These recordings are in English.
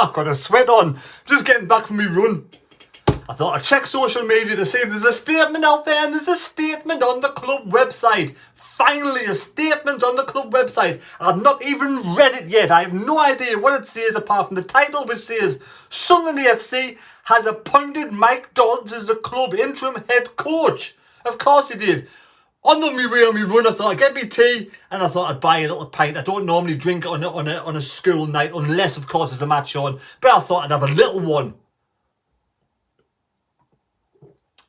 I've got a sweat on. Just getting back from my run. I thought I'd check social media to see if there's a statement out there, and there's a statement on the club website. Finally, a statement on the club website. I've not even read it yet. I have no idea what it says apart from the title, which says Sunderland AFC has appointed Mike Dodds as the club interim head coach. Of course he did. On the way on my run, I thought I'd get me tea, and I thought I'd buy a little pint. I don't normally drink on a school night, unless, of course, there's a match on. But I thought I'd have a little one.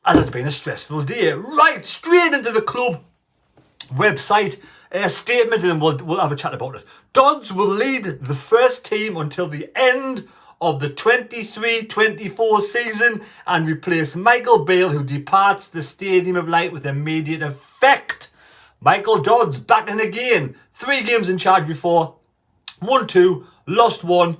And it's been a stressful day. Right, straight into the club website statement, and we'll have a chat about it. Dodds will lead the first team until the end of the 23-24 season and replace Michael Beale, who departs the Stadium of Light with immediate effect. Michael Dodds back in again. 3 games in charge before. 1-2, lost 1.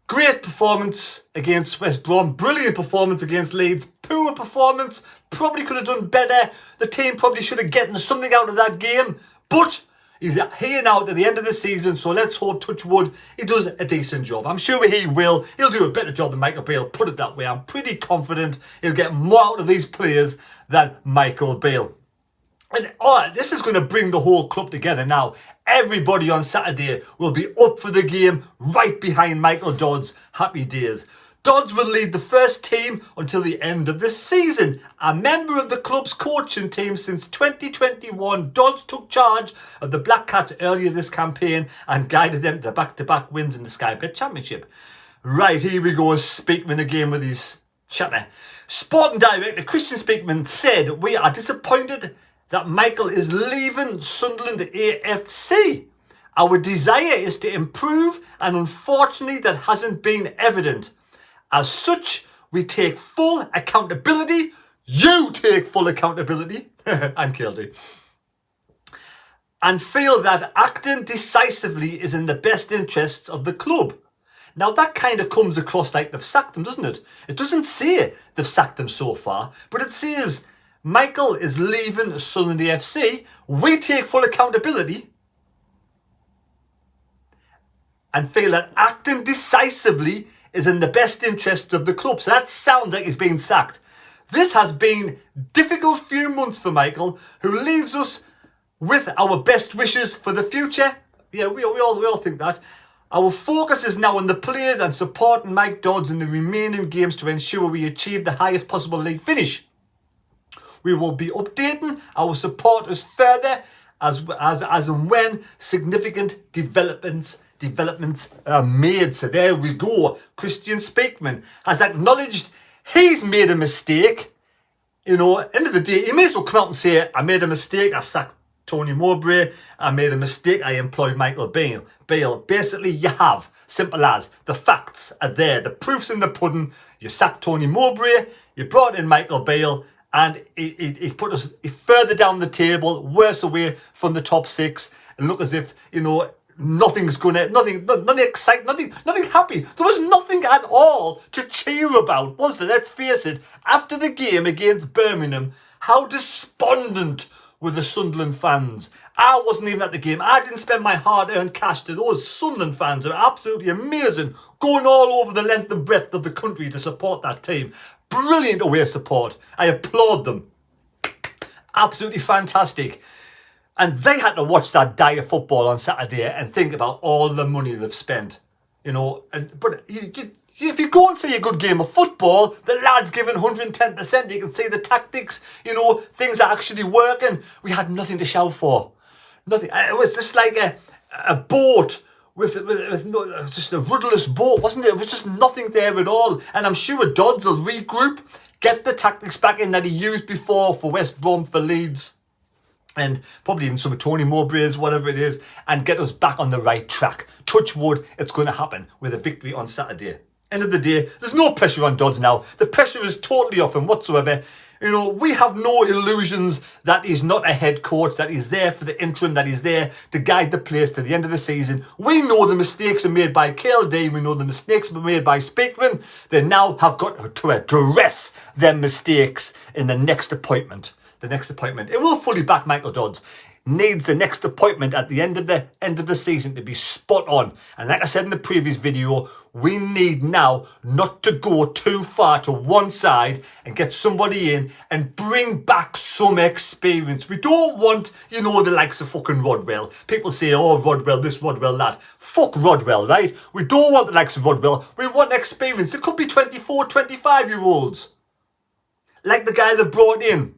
Great performance against West Brom. Brilliant performance against Leeds. Poor performance. Probably could have done better. The team probably should have gotten something out of that game. But he's here now at the end of the season, so let's hope, touch wood, he does a decent job. I'm sure he will. He'll do a better job than Michael Beale, put it that way. I'm pretty confident he'll get more out of these players than Michael Beale. And this is going to bring the whole club together now. Everybody on Saturday will be up for the game, right behind Michael Dodds. Happy days. Dodds will lead the first team until the end of the season. A member of the club's coaching team since 2021, Dodds took charge of the Black Cats earlier this campaign and guided them to back-to-back wins in the Sky Bet Championship. Right, here we go, Speakman again with his chatter. Sporting Director Christian Speakman said, "We are disappointed that Michael is leaving Sunderland AFC. Our desire is to improve, and unfortunately that hasn't been evident. As such, we take full accountability. You take full accountability." I'm guilty. "And feel that acting decisively is in the best interests of the club." Now that kind of comes across like they've sacked him, doesn't it? It doesn't say they've sacked him so far, but it says Michael is leaving Sunderland AFC. We take full accountability and feel that acting decisively is in the best interest of the club. So that sounds like he's being sacked. This has been difficult few months for Michael, who leaves us with our best wishes for the future. Yeah, we all think that. Our focus is now on the players and supporting Mike Dodds in the remaining games to ensure we achieve the highest possible league finish. We will be updating our supporters further as and when significant developments are made. So there we go. Christian Speakman has acknowledged he's made a mistake. You know, end of the day, he may as well come out and say, "I made a mistake. I sacked Tony Mowbray. I made a mistake. I employed Michael Beale." Basically, you have. Simple as. The facts are there. The proof's in the pudding. You sacked Tony Mowbray. You brought in Michael Beale. And he put us further down the table, worse away from the top 6, and look as if, you know, nothing exciting, nothing happy. There was nothing at all to cheer about, was there? Let's face it. After the game against Birmingham, how despondent were the Sunderland fans. I wasn't even at the game. I didn't spend my hard-earned cash to those Sunderland fans. Are absolutely amazing, going all over the length and breadth of the country to support that team. Brilliant away support. I applaud them. Absolutely fantastic. And they had to watch that dire football on Saturday and think about all the money they've spent. You know, but if you go and see a good game of football, the lad's giving 110%. You can see the tactics, you know, things are actually working. We had nothing to shout for. Nothing. It was just like a boat with no, just a rudderless boat, wasn't it? It was just nothing there at all. And I'm sure Dodds will regroup, get the tactics back in that he used before for West Brom, for Leeds, and probably even some of Tony Mowbray's, whatever it is, and get us back on the right track. Touch wood, it's going to happen with a victory on Saturday. End of the day, there's no pressure on Dodds now. The pressure is totally off him whatsoever. You know, we have no illusions that he's not a head coach, that he's there for the interim, that he's there to guide the players to the end of the season. We know the mistakes are made by KLD. We know the mistakes were made by Speakman. They now have got to address their mistakes in the next appointment. It will fully back Michael Dodds. needs the next appointment at the end of the season to be spot on. And like I said in the previous video, we need now not to go too far to one side and get somebody in and bring back some experience. We don't want, you know, the likes of fucking Rodwell. People say, oh, Rodwell this, Rodwell that. Fuck Rodwell, right? We don't want the likes of Rodwell. We want experience. It could be 24, 25-year-olds. Like the guy that brought in,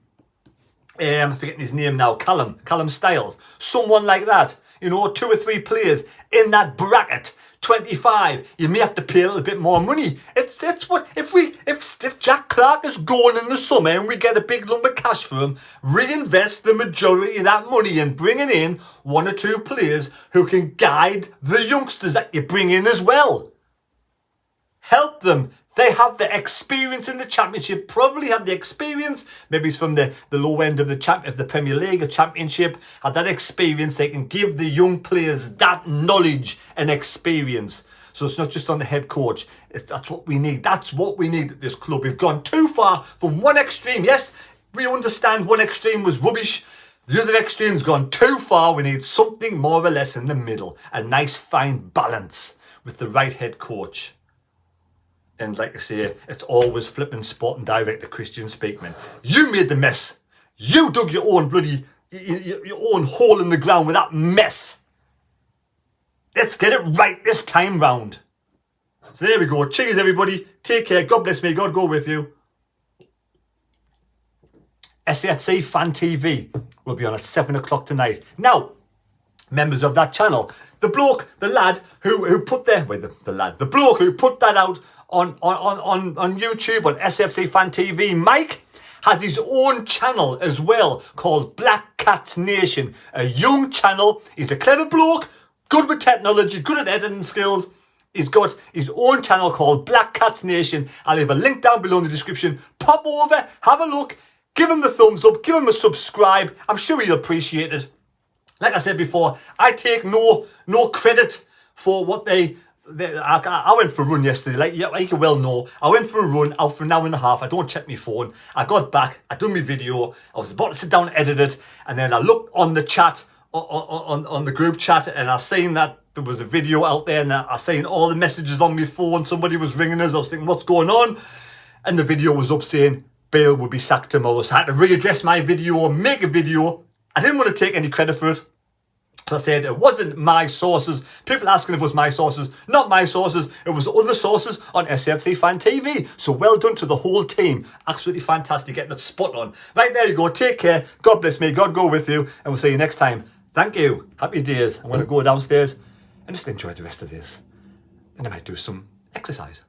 I'm forgetting his name now, Callum Styles. Someone like that. You know, 2 or 3 players in that bracket. 25. You may have to pay a little bit more money. It's what if Jack Clark is going in the summer and we get a big lump of cash for him, reinvest the majority of that money and bringing in 1 or 2 players who can guide the youngsters that you bring in as well. Help them. They have the experience in the Championship, probably have the experience, maybe it's from the low end of the Premier League or Championship, have that experience. They can give the young players that knowledge and experience. So it's not just on the head coach. That's what we need. That's what we need at this club. We've gone too far from one extreme. Yes, we understand one extreme was rubbish. The other extreme's gone too far. We need something more or less in the middle. A nice fine balance with the right head coach. And like I say, it's always flipping Sporting Director Christian Speakman. You made the mess. You dug your own your own hole in the ground with that mess. Let's get it right this time round. So there we go. Cheers, everybody. Take care. God bless me. God go with you. SFC Fan TV will be on at 7 o'clock tonight. Now, members of that channel, the lad who put the bloke who put that out on YouTube, on SFC Fan TV, Mike, has his own channel as well called Black Cats Nation. A young channel. He's a clever bloke, good with technology, good at editing skills. He's got his own channel called Black Cats Nation. I'll leave a link down below in the description. Pop over, have a look, give him the thumbs up, give him a subscribe. I'm sure he'll appreciate it. Like I said before, I take no credit for what I went for a run yesterday, like you well know. I went for a run out for an hour and a half. I don't check my phone. I got back, I done my video. I was about to sit down and edit it, and then I looked on the chat, on the group chat, and I seen that there was a video out there, and I seen all the messages on my phone. Somebody was ringing us. I was thinking, what's going on? And the video was up saying Beale would be sacked tomorrow. So I had to readdress my video, make a video. I didn't want to take any credit for it. So I said it wasn't my sources. People asking if it was my sources. Not my sources. It was other sources on SFC Fan TV. So well done to the whole team. Absolutely fantastic. Getting it spot on. Right, there you go. Take care. God bless me. God go with you. And we'll see you next time. Thank you. Happy days. I'm going to go downstairs and just enjoy the rest of this. And I might do some exercise.